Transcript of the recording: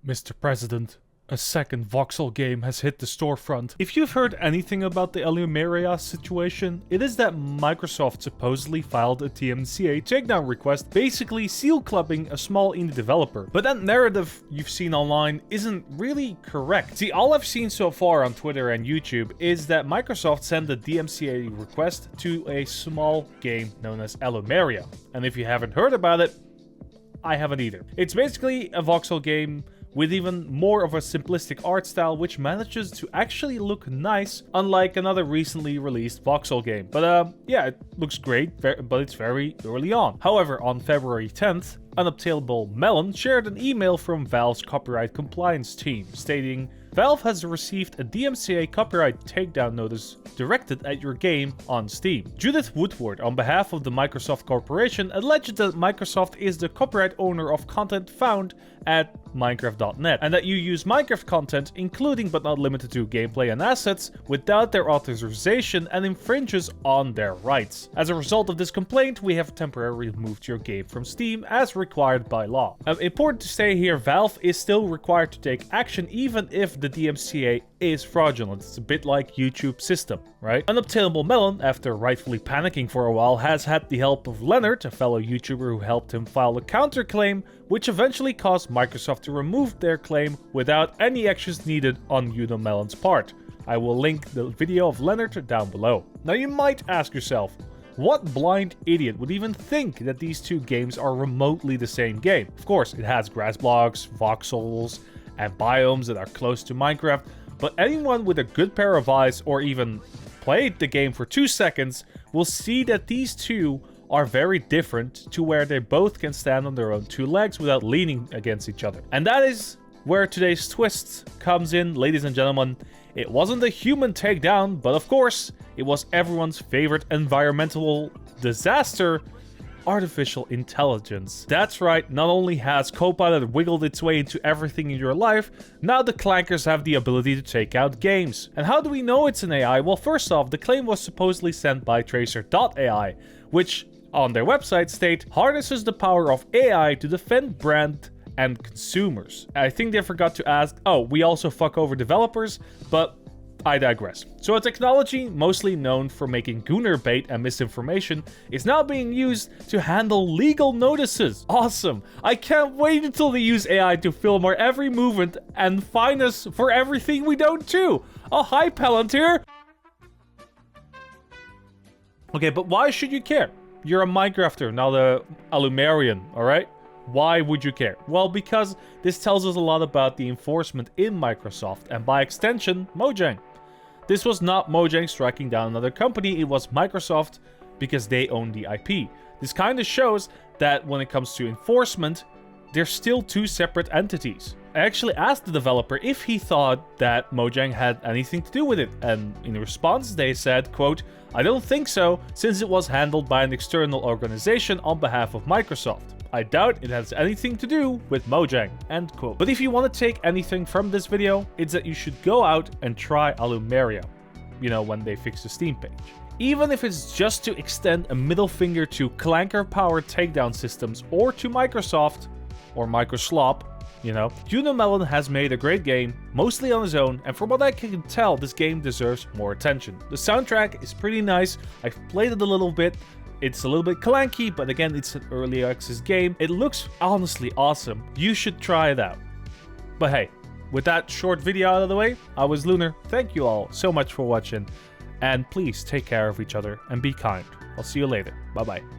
Mr. President, a second voxel game has hit the storefront. If you've heard anything about the Allumeria situation, it is that Microsoft supposedly filed a DMCA takedown request, basically sealclubbing a small indie developer. But that narrative you've seen online isn't really correct. See, all I've seen so far on Twitter and YouTube is that Microsoft sent a DMCA request to a small game known as Allumeria. And if you haven't heard about it, I haven't either. It's basically a voxel game with even more of a simplistic art style, which manages to actually look nice, unlike another recently released voxel game. But yeah, it looks great, but it's very early on. However, on February 10th, Unobtainable Melon shared an email from Valve's copyright compliance team, stating, "Valve has received a DMCA copyright takedown notice directed at your game on Steam. Judith Woodward, on behalf of the Microsoft Corporation, alleged that Microsoft is the copyright owner of content found at Minecraft.net, and that you use Minecraft content, including but not limited to gameplay and assets, without their authorization and infringes on their rights. As a result of this complaint, we have temporarily removed your game from Steam as required by law." Important to say here, Valve is still required to take action even if the DMCA is fraudulent. It's a bit like YouTube's system, right? Unobtainable Melon, after rightfully panicking for a while, has had the help of Leonard, a fellow YouTuber who helped him file a counterclaim, which eventually caused Microsoft to remove their claim without any actions needed on Melon's part. I will link the video of Leonard down below. Now you might ask yourself, what blind idiot would even think that these two games are remotely the same game? Of course, it has grass blocks, voxels, and biomes that are close to Minecraft, but anyone with a good pair of eyes or even played the game for 2 seconds will see that these two are very different, to where they both can stand on their own 2 legs without leaning against each other. And that is where today's twist comes in, ladies and gentlemen. It wasn't a human takedown, but of course, it was everyone's favorite environmental disaster, artificial intelligence. That's right, not only has Copilot wiggled its way into everything in your life, now the clankers have the ability to take out games. And how do we know it's an AI? Well, first off, the claim was supposedly sent by Tracer.ai, which on their website state harnesses the power of AI to defend brand and consumers. I think they forgot to ask, oh, we also fuck over developers, but I digress. So a technology mostly known for making gooner bait and misinformation is now being used to handle legal notices. Awesome! I can't wait until they use AI to film our every movement and fine us for everything we don't do. Oh, hi Palantir! Okay, but why should you care? You're a Minecrafter, not a Allumerian, alright? Why would you care? Well, because this tells us a lot about the enforcement in Microsoft, and by extension, Mojang. This was not Mojang striking down another company, it was Microsoft because they own the IP. This kind of shows that when it comes to enforcement, they're still 2 separate entities. I actually asked the developer if he thought that Mojang had anything to do with it, and in response they said, quote, "I don't think so, since it was handled by an external organization on behalf of Microsoft. I doubt it has anything to do with Mojang," end quote. But if you want to take anything from this video, it's that you should go out and try Allumeria, you know, when they fix the Steam page. Even if it's just to extend a middle finger to clanker-powered takedown systems, or to Microsoft, or Microslop, you know, Melon has made a great game, mostly on his own, and from what I can tell, this game deserves more attention. The soundtrack is pretty nice, I've played it a little bit. It's a little bit clanky, but again, it's an early access game. It looks honestly awesome. You should try it out. But hey, with that short video out of the way, I was Lunar. Thank you all so much for watching. And please take care of each other and be kind. I'll see you later. Bye-bye.